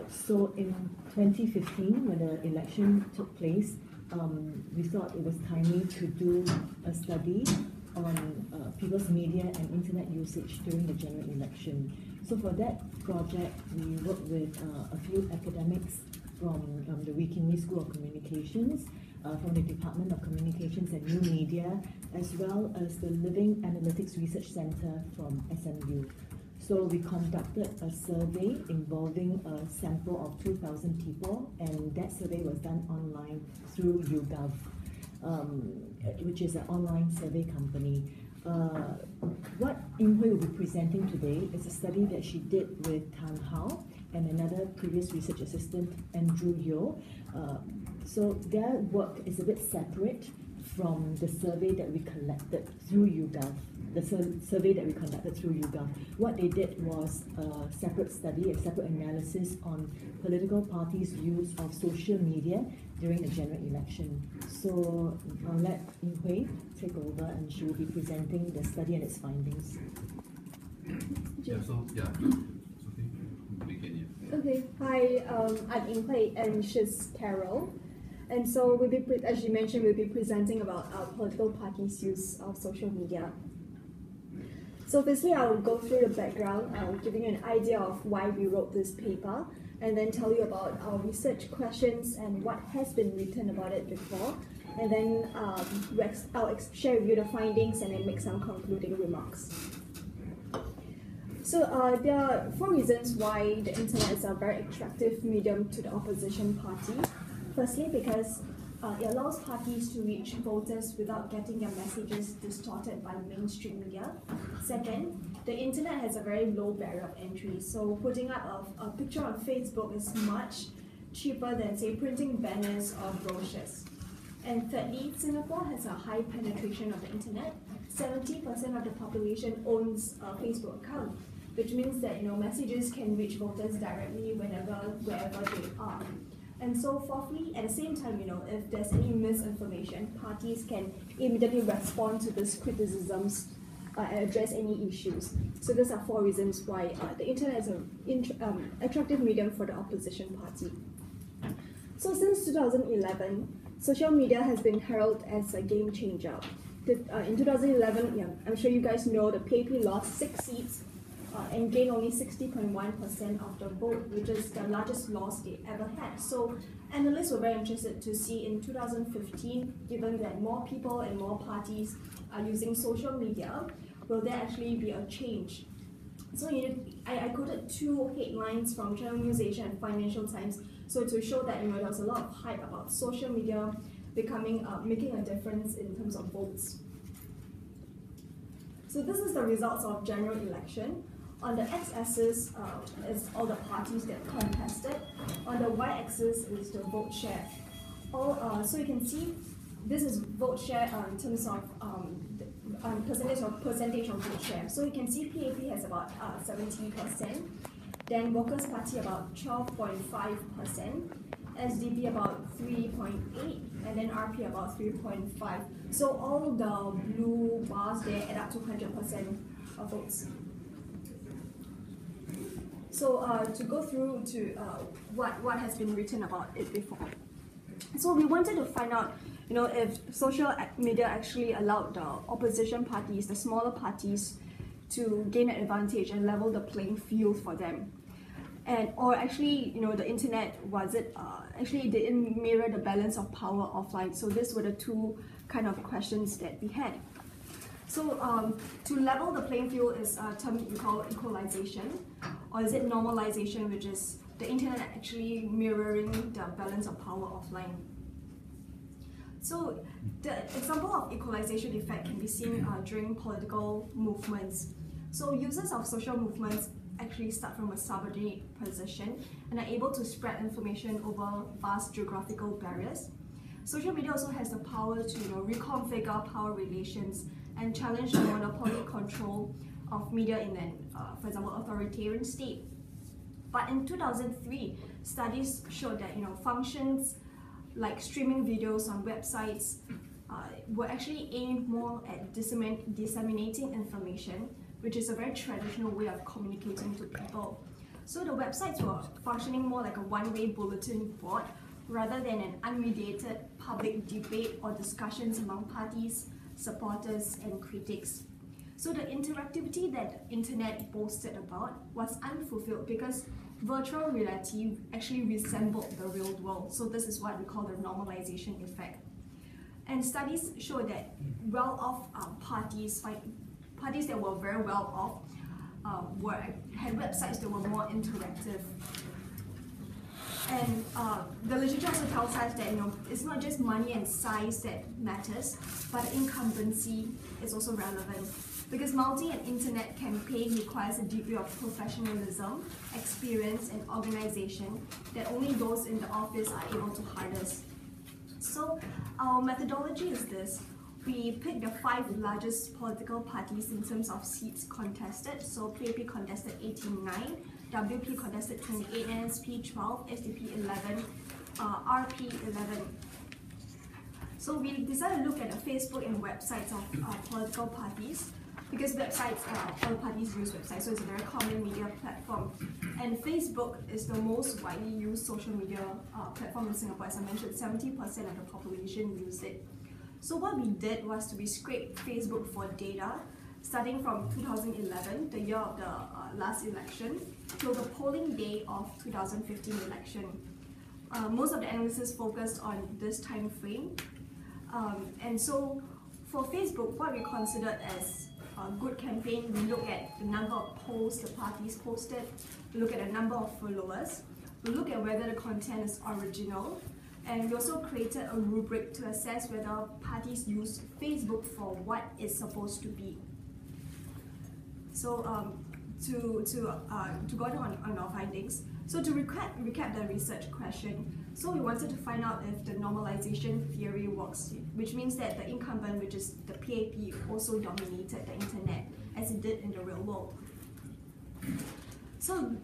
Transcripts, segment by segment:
So in 2015, when the election took place, we thought it was timely to do a study on people's media and internet usage during the general election. So for that project, we worked with a few academics from the Wee School of Communications, from the Department of Communications and New Media, as well as the Living Analytics Research Center from SMU. So we conducted a survey involving a sample of 2,000 people, and that survey was done online through YouGov, which is an online survey company. What Ying Hui will be presenting today is a study that she did with Tan Hao and another previous research assistant, Andrew Yeo. So their work is a bit separate from the survey that we collected through YouGov, the survey that we conducted through YouGov. What they did was a separate study, a separate analysis on political parties' use of social media during the general election. So I'll let Ying Hui take over, and she will be presenting the study and its findings. Okay, hi, I'm Ying Hui and she's Carol. And so we'll be, as you mentioned, we'll be presenting about our political parties' use of social media. So firstly, I will go through the background, giving you an idea of why we wrote this paper, and then tell you about our research questions and what has been written about it before. And then I'll share with you the findings and then make some concluding remarks. So there are 4 reasons why the internet is a very attractive medium to the opposition party. Firstly, because it allows parties to reach voters without getting their messages distorted by mainstream media. Second, the internet has a very low barrier of entry, so putting up a picture on Facebook is much cheaper than, say, printing banners or brochures. And thirdly, Singapore has a high penetration of the internet. 70% of the population owns a Facebook account, which means that messages can reach voters directly wherever they are. And so fourthly, at the same time, if there's any misinformation, parties can immediately respond to these criticisms and address any issues. So those are 4 reasons why the internet is an attractive medium for the opposition party. So since 2011, social media has been heralded as a game changer. In 2011, I'm sure you guys know, the PAP lost 6 seats and gained only 60.1% of the vote, which is the largest loss they ever had. So analysts were very interested to see in 2015, given that more people and more parties are using social media, will there actually be a change? So I quoted 2 headlines from Channel News Asia and Financial Times, so to show that there was a lot of hype about social media becoming making a difference in terms of votes. So this is the results of general election. On the x-axis is all the parties that contested. On the y-axis is the vote share. So you can see this is vote share in terms of percentage of vote share. So you can see PAP has about 70%, then Workers' Party about 12.5%, SDP about 3.8%, and then RP about 3.5%. So all the blue bars there add up to 100% of votes. So to go through to what has been written about it before. So we wanted to find out, if social media actually allowed the opposition parties, the smaller parties, to gain an advantage and level the playing field for them. Or actually, the internet, actually didn't mirror the balance of power offline. So these were the 2 kind of questions that we had. So to level the playing field is a term we call equalization, or is it normalization, which is the internet actually mirroring the balance of power offline. So the example of equalization effect can be seen during political movements. So users of social movements actually start from a subordinate position and are able to spread information over vast geographical barriers. Social media also has the power to reconfigure power relations and challenge the monopoly control of media in an, for example, authoritarian state. But in 2003, studies showed that functions like streaming videos on websites were actually aimed more at disseminating information, which is a very traditional way of communicating to people. So the websites were functioning more like a one-way bulletin board rather than an unmediated public debate or discussions among parties, supporters, and critics. So the interactivity that the internet boasted about was unfulfilled because virtual reality actually resembled the real world. So this is what we call the normalization effect. And studies show that well-off parties that were very well-off, had websites that were more interactive. And the literature also tells us that it's not just money and size that matters, but incumbency is also relevant. Because multi and internet campaign requires a degree of professionalism, experience, and organization that only those in the office are able to harness. So our methodology is this. We picked the 5 largest political parties in terms of seats contested. So PAP contested 89, WP contested 28, NSP 12, SDP 11, RP 11. So we decided to look at the Facebook and websites of political parties, because websites, all parties use websites, so it's a very common media platform. And Facebook is the most widely used social media platform in Singapore. As I mentioned, 70% of the population use it. So what we did was we scraped Facebook for data, starting from 2011, the year of the last election, till the polling day of 2015 election. Most of the analysis focused on this time frame. And so for Facebook, what we considered as a good campaign, we look at the number of posts the parties posted, we look at the number of followers, we look at whether the content is original, and we also created a rubric to assess whether parties use Facebook for what it's supposed to be. So to go on our findings, so to recap the research question, so we wanted to find out if the normalization theory works, which means that the incumbent, which is the PAP, also dominated the internet as it did in the real world. So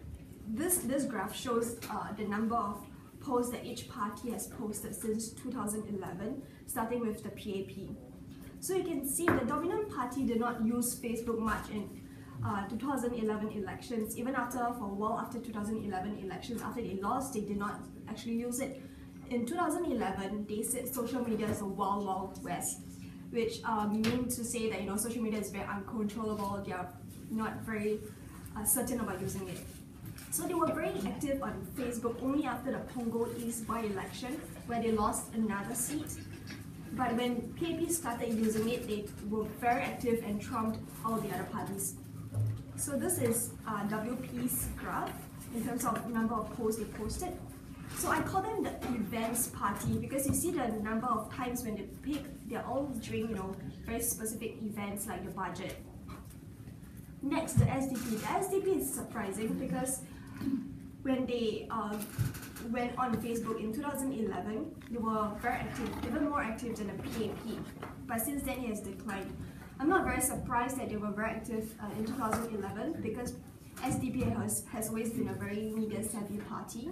this graph shows the number of posts that each party has posted since 2011, starting with the PAP. So you can see the dominant party did not use Facebook much in 2011 elections. Even for a while after 2011 elections, after they lost, they did not actually use it. In 2011, they said social media is a wild, wild west, which means to say that social media is very uncontrollable. They are not very certain about using it. So they were very active on Facebook only after the Punggol East by-election, where they lost another seat. But when PAP started using it, they were very active and trumped all the other parties. So this is WP's graph in terms of number of posts they posted. So I call them the events party because you see the number of times when they pick, they're all during very specific events like the budget. Next, the SDP. The SDP is surprising because when they went on Facebook in 2011, they were very active, even more active than the PAP. But since then, it has declined. I'm not very surprised that they were very active in 2011 because SDP has always been a very media-savvy party.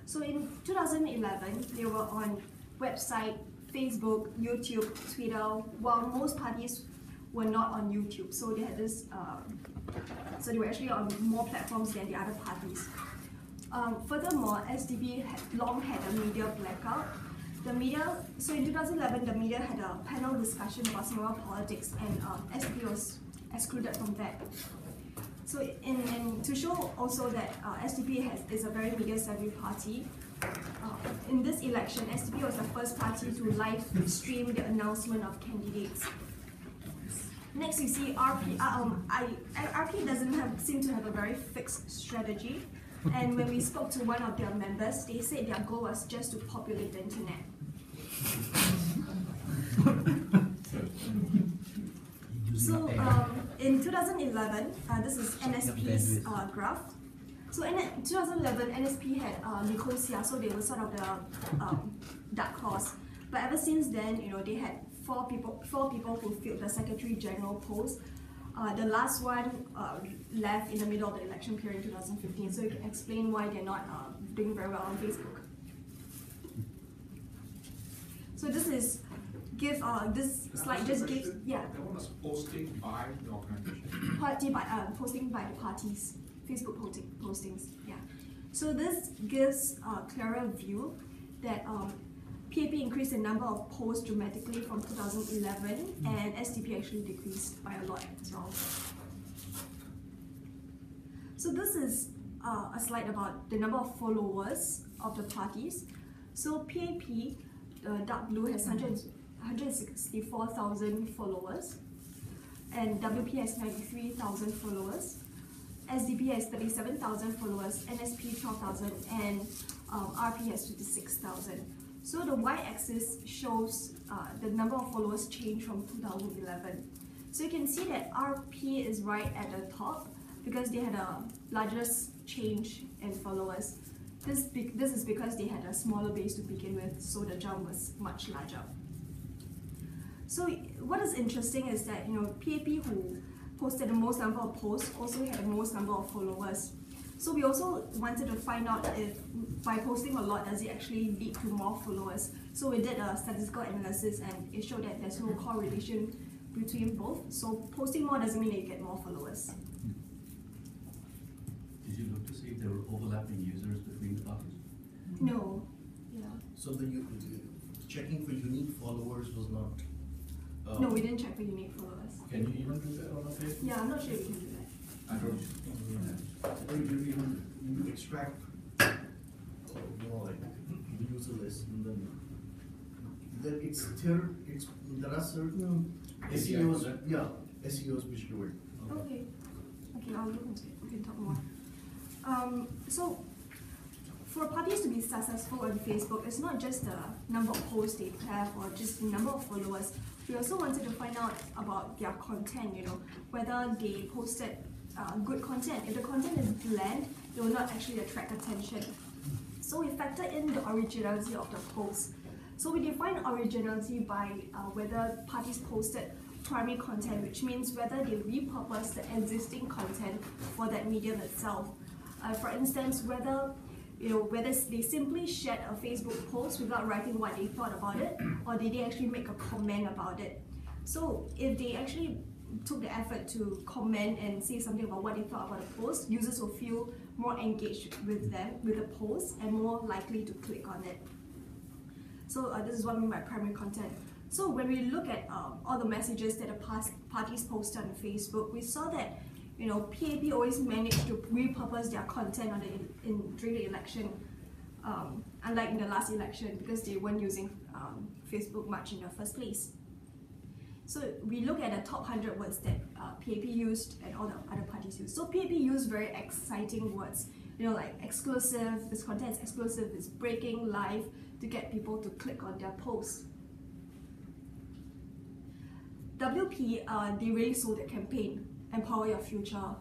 So in 2011, they were on website, Facebook, YouTube, Twitter, while most parties were not on YouTube. So they had this. So they were actually on more platforms than the other parties. Furthermore, SDP had long had a media blackout. So in 2011, the media had a panel discussion about Singapore politics, and SDP was excluded from that. So to show also that SDP is a very media-savvy party, in this election, SDP was the first party to live stream the announcement of candidates. Next, you see RP. RP doesn't seem to have a very fixed strategy. And when we spoke to one of their members, they said their goal was just to populate the internet. So in 2011, this is NSP's graph. So in 2011, NSP had Nicosia, so they were sort of the dark horse. But ever since then, they had four people who filled the Secretary General post. The last one left in the middle of the election period in 2015, so you can explain why they're not doing very well on Facebook. So this slide just gives, yeah. That one was posting by the organization. Posting by the parties, Facebook postings. Yeah. So this gives a clearer view that PAP increased the number of posts dramatically from 2011, and SDP actually decreased by a lot as well. So this is a slide about the number of followers of the parties. So PAP, dark blue, has 164,000 followers, and WP has 93,000 followers, SDP has 37,000 followers, NSP 12,000, and RP has 56,000. So the y-axis shows the number of followers changed from 2011. So you can see that RP is right at the top because they had a largest change in followers. This is because they had a smaller base to begin with, so the jump was much larger. So what is interesting is that PAP, who posted the most number of posts, also had the most number of followers. So we also wanted to find out if by posting a lot, does it actually lead to more followers? So we did a statistical analysis, and it showed that there's no correlation between both. So posting more doesn't mean that you get more followers. Did you look to see if there were overlapping users between the parties? No. Yeah. So the checking for unique followers was not. No, we didn't check for unique followers. Can you even do that on a Facebook? Yeah, I'm not sure we can do that. I don't. You extract, like the user list, and then there are certain SEOs, SEOs which do it. Okay, I'll look into it. We can talk more. So, for parties to be successful on Facebook, it's not just the number of posts they have or just the number of followers. We also wanted to find out about their content, whether they posted good content. If the content is bland, it will not actually attract attention. So we factor in the originality of the post. So we define originality by whether parties posted primary content, which means whether they repurpose the existing content for that medium itself. For instance, whether they simply shared a Facebook post without writing what they thought about it, or did they actually make a comment about it. So if they actually took the effort to comment and say something about what they thought about the post, users will feel more engaged with the post, and more likely to click on it. So this is what I mean by primary content. So when we look at all the messages that the parties posted on Facebook, we saw that PAP always managed to repurpose their content during the election, unlike in the last election, because they weren't using Facebook much in the first place. So we look at the top 100 words that PAP used and all the other parties used. So PAP used very exciting words, like exclusive, this content is exclusive, it's breaking, live, to get people to click on their posts. WP, they really sold their campaign, Empower Your Future,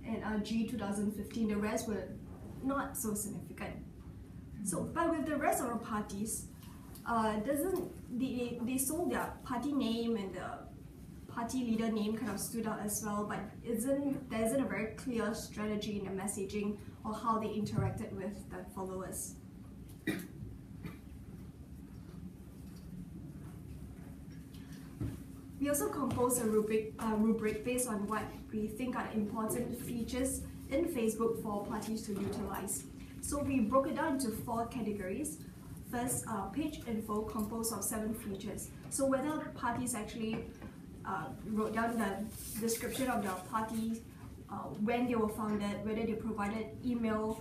and G 2015, the rest were not so significant. So, but with the rest of the parties, they sold their party name, and the party leader name kind of stood out as well, but there isn't a very clear strategy in the messaging or how they interacted with the followers. We also composed a rubric based on what we think are important features in Facebook for parties to utilize. So we broke it down into 4 categories. First, page info composed of 7 features. So whether parties actually wrote down the description of their party, when they were founded, whether they provided email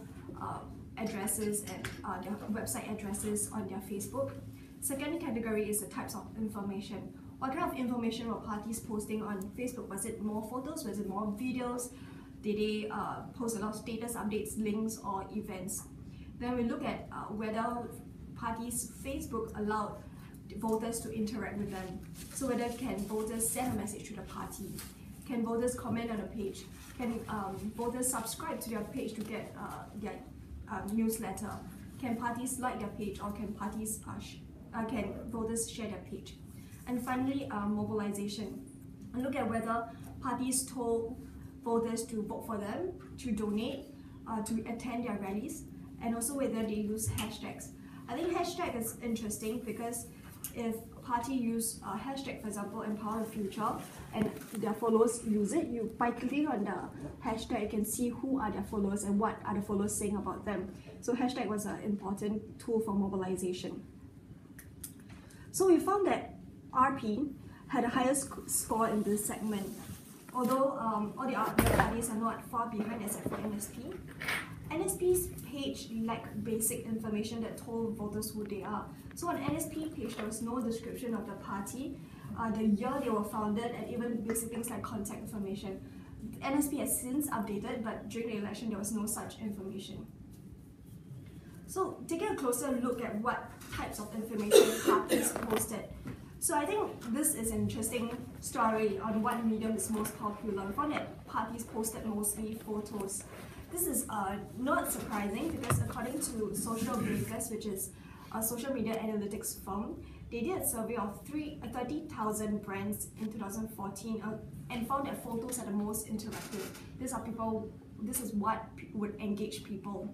addresses and their website addresses on their Facebook. Second category is the types of information. What kind of information were parties posting on Facebook? Was it more photos? Was it more videos? Did they post a lot of status updates, links, or events? Then we look at whether parties' Facebook allowed voters to interact with them. So whether can voters send a message to the party? Can voters comment on a page? Can voters subscribe to their page to get their newsletter? Can parties like their page, or can voters share their page? And finally, mobilization. And look at whether parties told voters to vote for them, to donate, to attend their rallies, and also whether they use hashtags. I think hashtag is interesting because if party use a hashtag, for example, Empower the Future, and their followers use it, by clicking on the hashtag, you can see who are their followers and what are the followers saying about them. So hashtag was an important tool for mobilization. So we found that RP had the highest score in this segment, although all the other parties are not far behind except for NSP. NSP's page lacked basic information that told voters who they are. So on NSP page, there was no description of the party, the year they were founded, and even basic things like contact information. NSP has since updated, but during the election, there was no such information. So taking a closer look at what types of information parties posted. So I think this is an interesting story on what medium is most popular. We found that parties posted mostly photos. This is not surprising because according to Social Breakers, which is a social media analytics firm, they did a survey of 30,000 brands in 2014 and found that photos are the most interactive. This is what would engage people.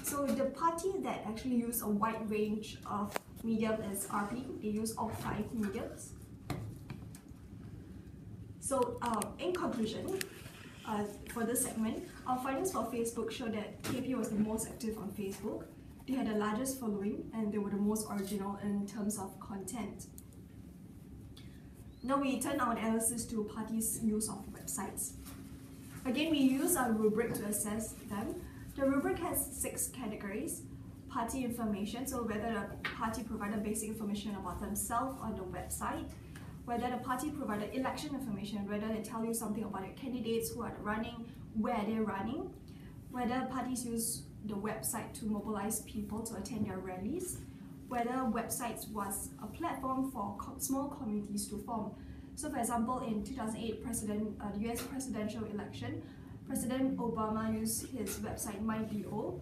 So the party that actually use a wide range of medium is RP. They use all 5 mediums. So in conclusion, for this segment, our findings for Facebook show that KP was the most active on Facebook. They had the largest following and they were the most original in terms of content. Now we turn our analysis to parties' use of websites. Again, we use a rubric to assess them. The rubric has 6 categories. Party information, so whether the party provided basic information about themselves on the website, whether the party provided election information, whether they tell you something about their candidates, who are running, where they're running, whether parties use the website to mobilize people to attend their rallies, whether websites was a platform for small communities to form. So for example, in 2008 the US presidential election, President Obama used his website MyDO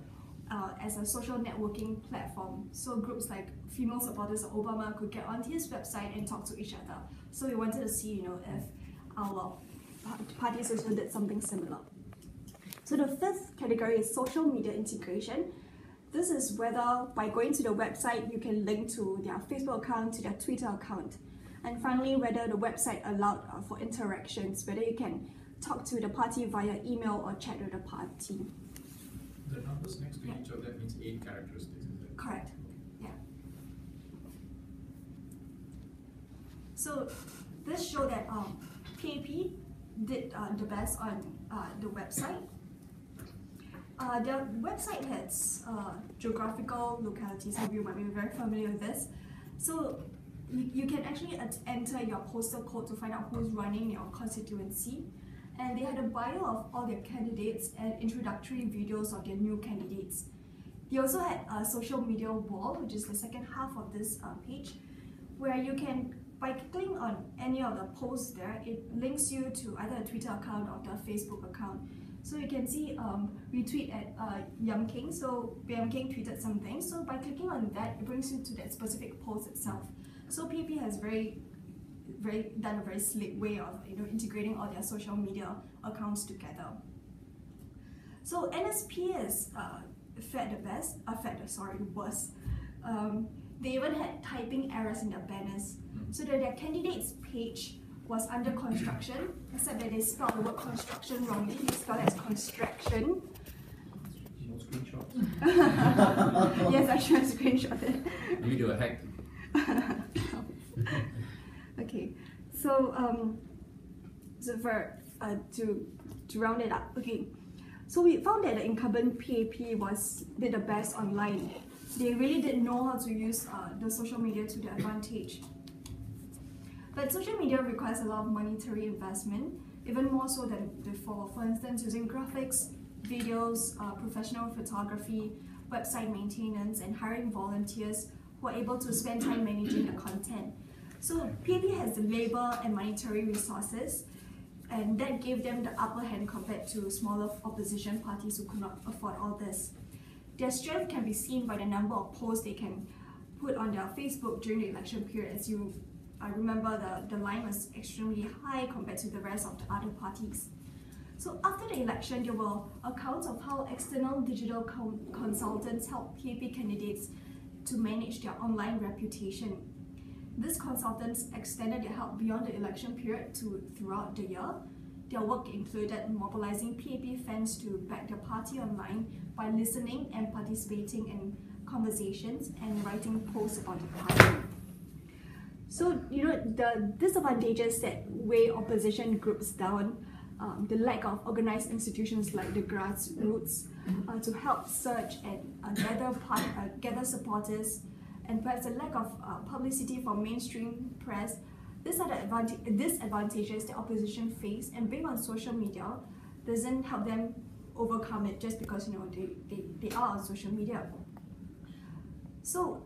as a social networking platform. So groups like female supporters of Obama could get onto his website and talk to each other. So we wanted to see, if our parties also did something similar. So the 5th category is social media integration. This is whether by going to the website, you can link to their Facebook account, to their Twitter account. And finally, whether the website allowed for interactions, whether you can talk to the party via email or chat with the party. The numbers next to each other means 8 characteristics, is it? Correct. Yeah. So this showed that PAP did the best on the website. The website has geographical localities, so you might be very familiar with this. So you can actually enter your postal code to find out who's running your constituency. And they had a bio of all their candidates and introductory videos of their new candidates. They also had a social media wall, which is the second half of this page, where you can, by clicking on any of the posts there, it links you to either a Twitter account or the Facebook account. So you can see retweet at Yam King. So Yam King tweeted something. So by clicking on that, it brings you to that specific post itself. So PP has done a very slick way of integrating all their social media accounts together. So NSP is fared the worst. They even had typing errors in their banners. So that their candidates page was under construction, except that they spelled the word construction wrongly. They spelled it as construction. No screenshots. Yes, I should have screenshotted. Maybe they were hacked. Okay, so to round it up, okay, so we found that the incumbent PAP did the best online. They really didn't know how to use the social media to their advantage. But social media requires a lot of monetary investment, even more so than before. For instance, using graphics, videos, professional photography, website maintenance, and hiring volunteers who are able to spend time managing the content. So PAP has the labor and monetary resources, and that gave them the upper hand compared to smaller opposition parties who could not afford all this. Their strength can be seen by the number of posts they can put on their Facebook during the election period. As I remember, the line was extremely high compared to the rest of the other parties. So after the election, there were accounts of how external digital consultants helped PAP candidates to manage their online reputation. These consultants extended their help beyond the election period to throughout the year. Their work included mobilizing PAP fans to back their party online by listening and participating in conversations and writing posts about the party. So, you know, the disadvantages that weigh opposition groups down, the lack of organized institutions like the grassroots to help search and gather supporters, and perhaps a lack of publicity from mainstream press. These are the disadvantages that opposition face, and being on social media doesn't help them overcome it just because, you know, they are on social media. So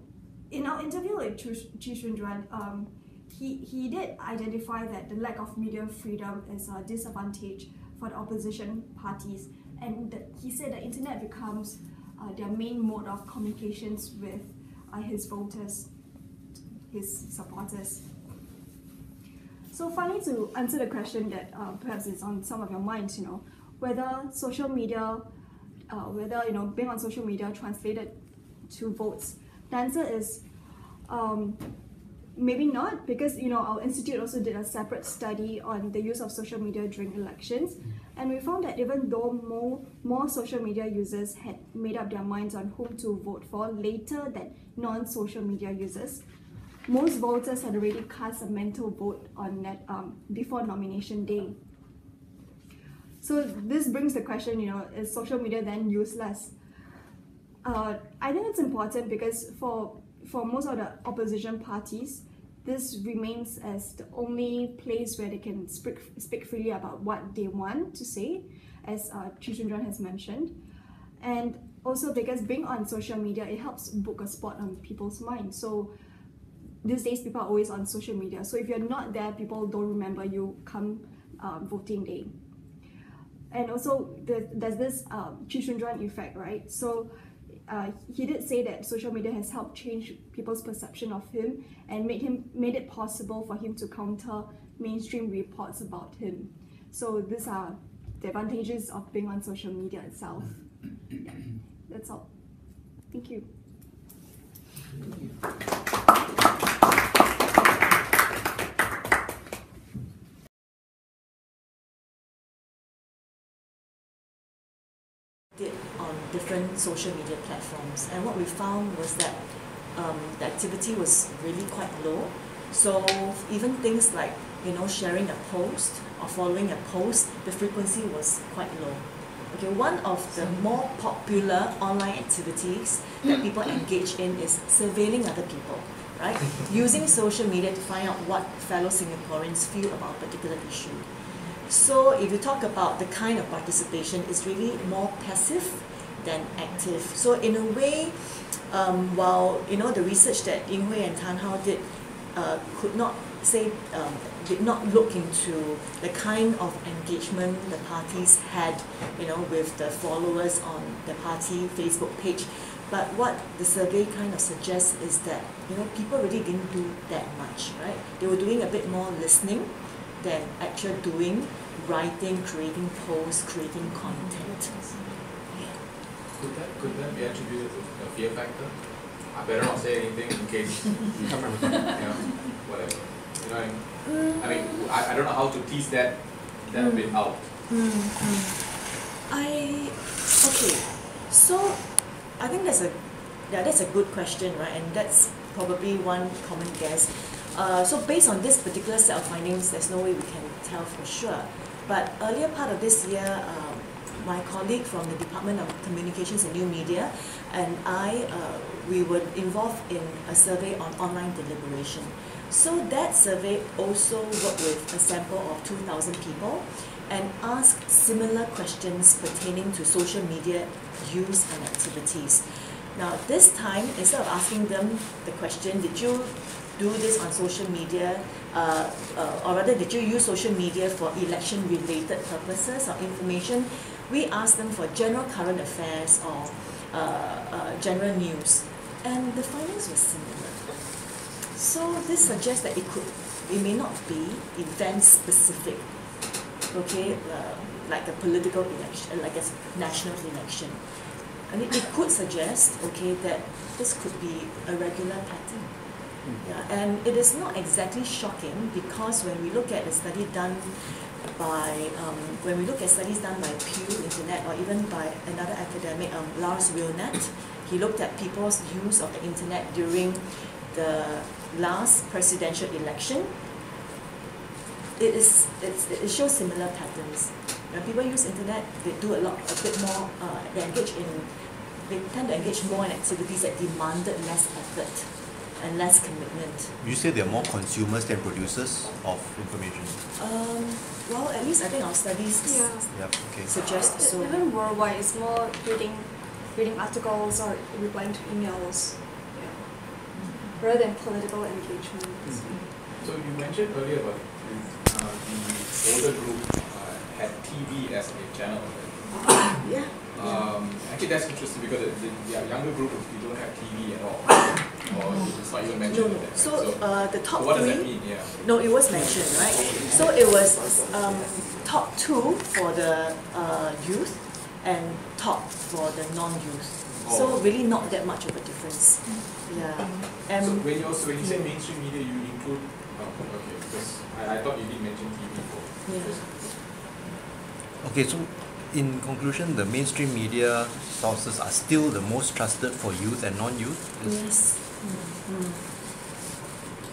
in our interview with Chishunjuan, he did identify that the lack of media freedom is a disadvantage for the opposition parties, and he said the internet becomes their main mode of communications with his voters, his supporters. So finally, to answer the question that perhaps is on some of your minds, you know, whether social media, being on social media translated to votes, the answer is maybe not, because, you know, our institute also did a separate study on the use of social media during elections, and we found that even though more social media users had made up their minds on whom to vote for later than non-social media users, most voters had already cast a mental vote on before nomination day. So this brings the question, you know, is social media then useless? I think it's important because for most of the opposition parties, this remains as the only place where they can speak freely about what they want to say, as Chishunjuan has mentioned. And also because being on social media, it helps book a spot on people's minds. So these days, people are always on social media. So if you're not there, people don't remember you come voting day. And also, there's this Chishunjuan effect, right? So he did say that social media has helped change people's perception of him and made it possible for him to counter mainstream reports about him. So these are the advantages of being on social media itself. Yeah, that's all. Thank you. On different social media platforms, and what we found was that the activity was really quite low. So even things like, you know, sharing a post or following a post, the frequency was quite low. Okay, one of the more popular online activities that people engage in is surveilling other people, right? Using social media to find out what fellow Singaporeans feel about a particular issue. So if you talk about the kind of participation, it's really more passive than active. So in a way, while, you know, the research that Ying Hui and Tan Hao did did not look into the kind of engagement the parties had, you know, with the followers on the party Facebook page. But what the survey kind of suggests is that, you know, people really didn't do that much, right? They were doing a bit more listening than actually doing, writing, creating posts, creating content. Could that be attributed to a fear factor? I better not say anything in case, you know, whatever. You know, I mean, I don't know how to tease that bit out. Okay, so I think that's a good question, right? And that's probably one common guess. So based on this particular set of findings, there's no way we can tell for sure. But earlier part of this year, my colleague from the Department of Communications and New Media and we were involved in a survey on online deliberation. So that survey also worked with a sample of 2,000 people and asked similar questions pertaining to social media use and activities. Now this time, instead of asking them the question, did you do this on social media, or rather did you use social media for election related purposes or information, we asked them for general current affairs or general news, and the findings were similar. So this suggests that it may not be event specific, okay, like a political election, like a national election. And it could suggest, okay, that this could be a regular pattern. Yeah, and it is not exactly shocking because when we look at the study done by, studies done by Pew Internet or even by another academic, Lars Wilnet, he looked at people's use of the internet during the last presidential election. It shows similar patterns. When people use internet, they do a bit more. They tend to engage more in activities that demanded less effort and less commitment. You say there are more consumers than producers of information. Well, at least I think our studies suggest so. Even worldwide, it's more reading articles or replying to emails, rather than political engagement. So you mentioned earlier about the older group had TV as a channel. Yeah. Actually, that's interesting because the younger group, you don't have TV at all, or it's not even mentioned. No. That, right? So the top so what three. Does that mean? Yeah. No, it was mentioned, right? So it was top 2 for the youth and top for the non-youth. So really not that much of a difference. Yeah. So when you say mainstream media, you include okay, because I thought you did mention TV for. Yeah. Okay, so in conclusion, the mainstream media sources are still the most trusted for youth and non-youth? Yes.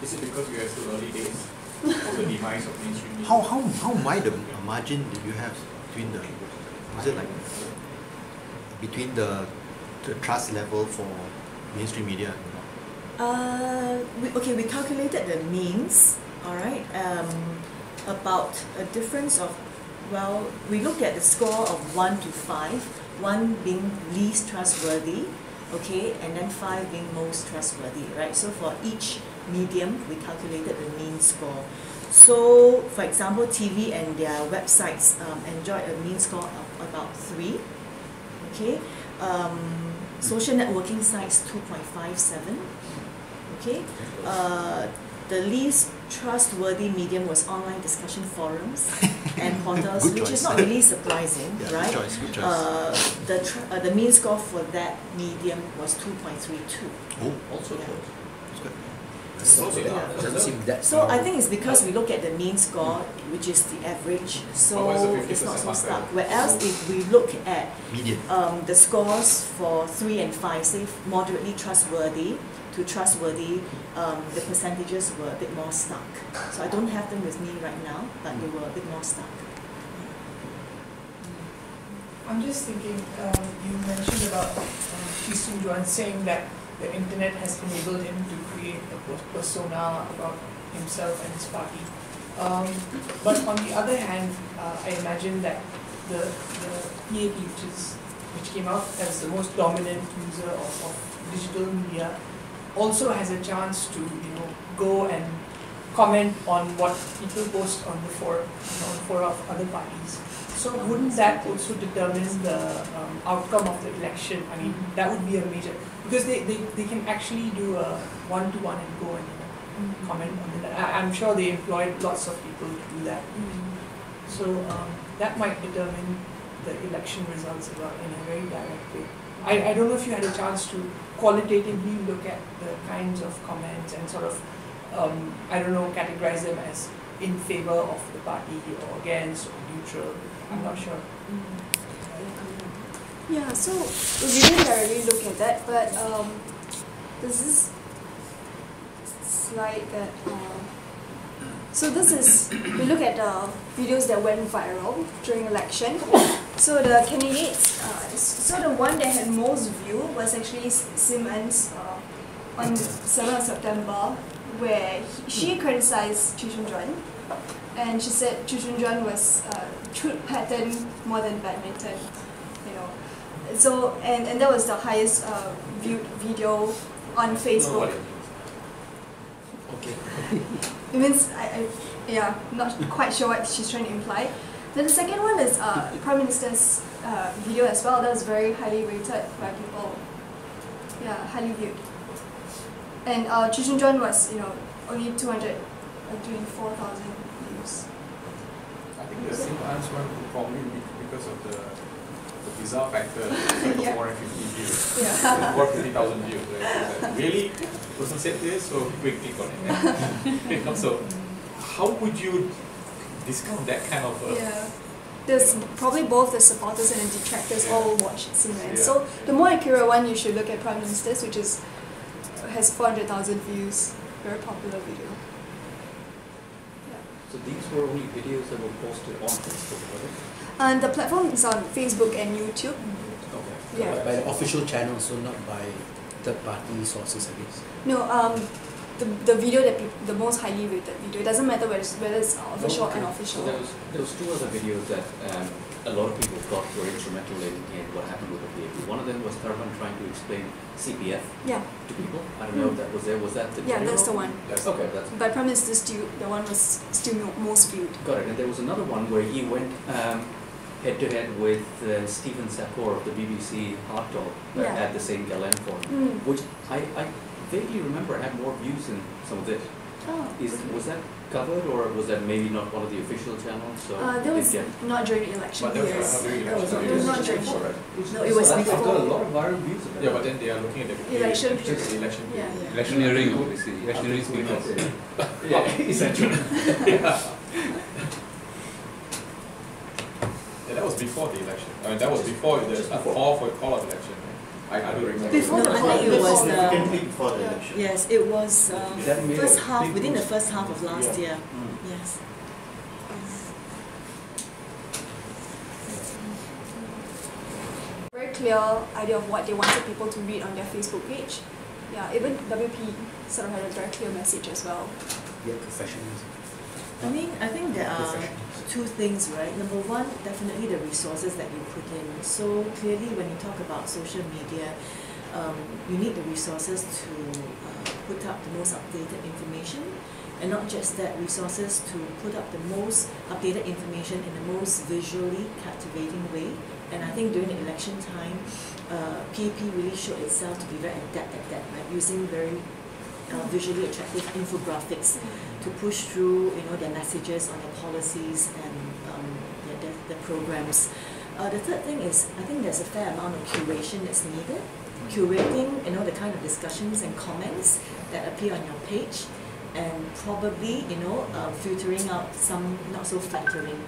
Is it because we are still early days of the demise of mainstream media? How wide a margin do you have between the trust level for mainstream media? We calculated the means, all right, about a difference of, well, we looked at the score of 1 to 5, 1 being least trustworthy, okay, and then 5 being most trustworthy, right? So for each medium, we calculated the mean score. So, for example, TV and their websites enjoyed a mean score of about 3, okay? Social networking sites 2.57, okay? The least trustworthy medium was online discussion forums and portals, which is not really surprising, right? Good choice. The mean score for that medium was 2.32. Oh, also Yeah. close. That's good. Doesn't seem that. So I think it's because we look at the mean score, which is the average, so it's not so stuck. Whereas if we look at median, the scores for 3 and 5, say moderately trustworthy to trustworthy, the percentages were a bit more stuck. So I don't have them with me right now, but they were a bit more stuck. I'm just thinking, you mentioned about Chee Soon-juan saying that the internet has enabled him to create a persona about himself and his party. But on the other hand, I imagine that the PAP, which came out as the most dominant user of digital media, also has a chance to go and comment on what people post on the fora of other parties. So wouldn't that also determine the outcome of the election? I mean, that would be a major, because they can actually do a one-to-one and go and comment on it. I'm sure they employed lots of people to do that. So that might determine the election results in a very direct way. I don't know if you had a chance to qualitatively look at the kinds of comments and sort of, categorize them as in favor of the party or against or neutral. I'm not sure. Yeah, so we didn't directly look at that, but this is slide that. So this is, we look at the videos that went viral during election. So the candidates, so the one that had most view was actually Simmons on 7th of September, where she criticized Chee Soon-juan, and she said Chee Soon-juan was truth pattern more than badminton, So and that was the highest viewed video on Facebook. Okay. It means not quite sure what she's trying to imply. Then the second one is Prime Minister's video as well. That was very highly rated by people. Yeah, highly viewed. And Chee Soon-juan was only 224,000 views. I think the simple answer would probably be because of the the bizarre factor is like 450 views. Yeah. 450,000 views. Right? It's like, really? The person said this, so quick click on it. You know, so how would you discount that kind of Yeah. There's probably both the supporters and the detractors all watch CNN. Yeah. So the more accurate one, you should look at Prime Minister's, which has 400,000 views. Very popular video. So these were only videos that were posted on Facebook, right? And the platform is on Facebook and YouTube. Okay. Yeah. By the official channel, so not by third-party sources, I guess. No, the video that the most highly rated video. It doesn't matter whether it's official or unofficial. So there was two other videos that a lot of people thought were instrumental in what happened with the PAP. One of them was Tharman trying to explain CPF Yeah. to people. I don't know if that was there. Was that the Yeah, that's the general? one. That's Okay, that's But Prime Minister's still the one was still most viewed. got it. And there was another one where he went head to head with Stephen Sapor of the BBC Hard Talk Yeah. at the St. Gallen Forum, Mm. which I vaguely remember had more views than some of it. Oh. Was that covered, or was that maybe not one of the official channels? So That it was didn't get- not during the election But that was years. not during the It was election. not during. Before, right? No, it was So I got a before. lot of viral views of that. Yeah, but then they are looking at the Election just period. the election Yeah. period. Electioneering, obviously. Electioneering is because Yeah, essentially. Yeah, that was before the election. I mean, that was before the call of election. Right? I do remember. Before No, the I think it was Significantly before the election. yes, it was That made first a half, big within the boost. first half of last year. Mm. Yes. very clear idea of what they wanted people to read on their Facebook page. Yeah, even WP sort of had a very clear message as well. Yeah, professionalism. I think there are Professionals. two things, right? Number one, definitely the resources that you put in. So clearly when you talk about social media, you need the resources to put up the most updated information, and not just that, resources to put up the most updated information in the most visually captivating way. And I think during the election time, PAP really showed itself to be very adept at that, right? Using very visually attractive infographics to push through, their messages on their policies and their programs. The third thing is, I think there's a fair amount of curation that's needed. Curating, the kind of discussions and comments that appear on your page, and probably, filtering out some not so flattering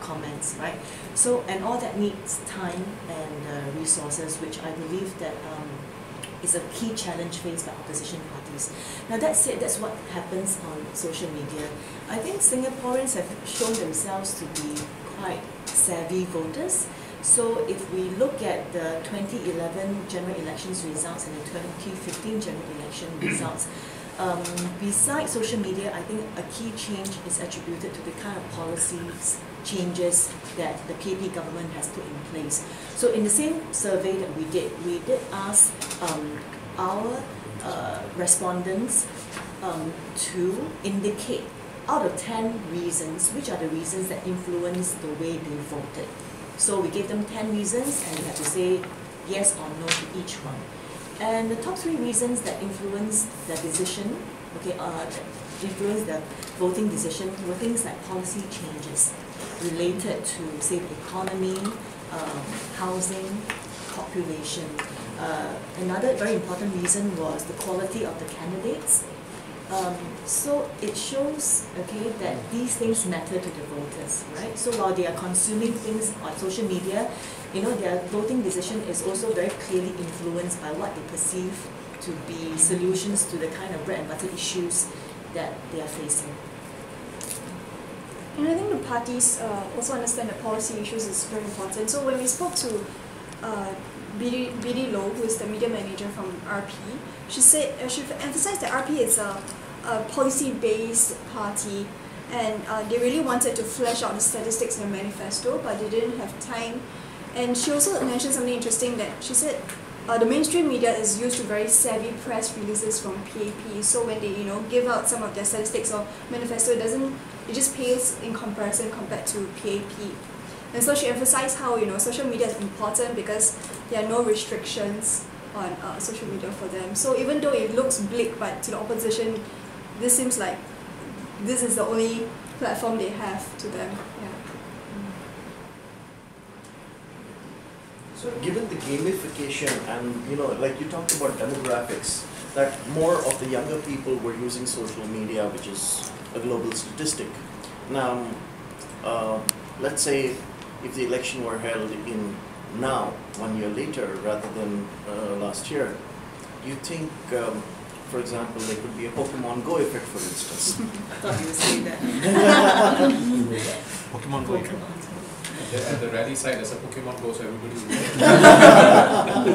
comments, right? So, and all that needs time and resources, which I believe that is a key challenge faced by opposition parties. Now that said, that's what happens on social media. I think Singaporeans have shown themselves to be quite savvy voters. So if we look at the 2011 general elections results and the 2015 general election results, besides social media, I think a key change is attributed to the kind of policies changes that the PAP government has put in place. So in the same survey that we did ask our respondents to indicate out of 10 reasons, which are the reasons that influence the way they voted. So we gave them 10 reasons and they had to say yes or no to each one. And the top 3 reasons that influenced the decision, that influenced the voting decision were things like policy changes related to, say, the economy, housing, population. Another very important reason was the quality of the candidates. So it shows, that these things matter to the voters, right? So while they are consuming things on social media, their voting decision is also very clearly influenced by what they perceive to be solutions to the kind of bread and butter issues that they are facing. And I think the parties also understand that policy issues is very important. So when we spoke to BD Low, who is the media manager from RP, she emphasized that RP is a policy-based party, and they really wanted to flesh out the statistics in the manifesto, but they didn't have time. And she also mentioned something interesting, that she said the mainstream media is used to very savvy press releases from PAP. So when they give out some of their statistics or manifesto, it just pales in comparison compared to PAP. And so she emphasized how social media is important because there are no restrictions on social media for them. So even though it looks bleak, but to the opposition, this seems like this is the only platform they have to them. Yeah. So given the gamification and, like you talked about demographics, that more of the younger people were using social media, which is a global statistic. Now, let's say if the election were held in now, 1 year later, rather than last year, do you think, for example, there could be a Pokemon Go effect, for instance? I thought you would say that. Pokemon Go. At the rally side, there's a Pokemon Go, so everybody will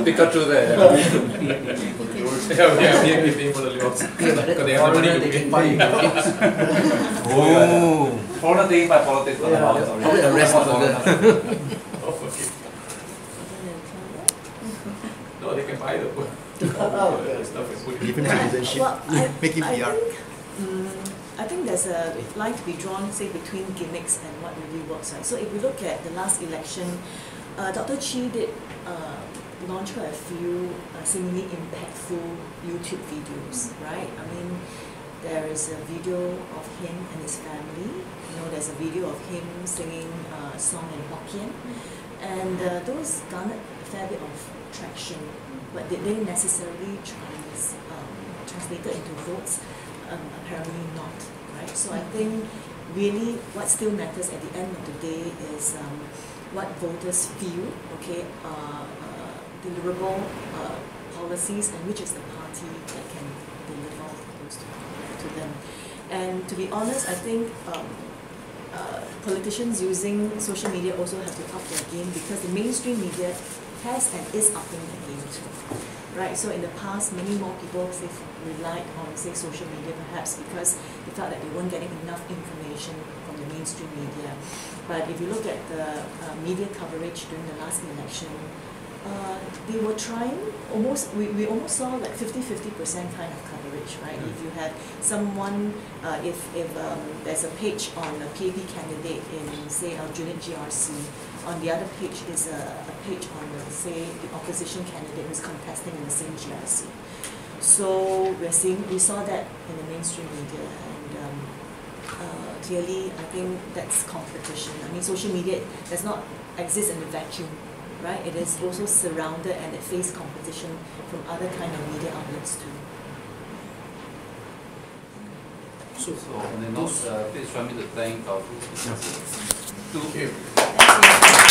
Pikachu there. Yeah, we're paying for the lures. Because they have the money to pay. Oh. Foreigner taking by politics. Probably arrest them. No, they can buy the stuff and put it Give him citizenship. Well, Make him PR. I think there's a line to be drawn, say, between gimmicks and what really works, right? So if we look at the last election, Dr. Chi did launch quite a few seemingly impactful YouTube videos, right? I mean, there is a video of him and his family. There's a video of him singing a song in Hokkien, and those garnered a fair bit of traction. But did they necessarily translated into votes? Apparently not, right? So I think really what still matters at the end of the day is what voters feel, okay, deliverable policies, and which is the party that can deliver those to them. And to be honest, I think politicians using social media also have to up their game, because the mainstream media has and is upping their game too. Right, so in the past, many more people relied on, say, social media perhaps because they felt that they weren't getting enough information from the mainstream media. But if you look at the media coverage during the last election, they were trying almost, we almost saw like 50-50% kind of coverage, right? If you had someone, if there's a page on a PAP candidate in, say, our Aljunied GRC, on the other page is a page on, say, the opposition candidate who's contesting in the same GRC. So we saw that in the mainstream media, and clearly I think that's competition. I mean, social media does not exist in a vacuum, right? It is also surrounded and it faces competition from other kind of media outlets too. So on the note, please join me to thank our two speakers. Thank you. Thank you.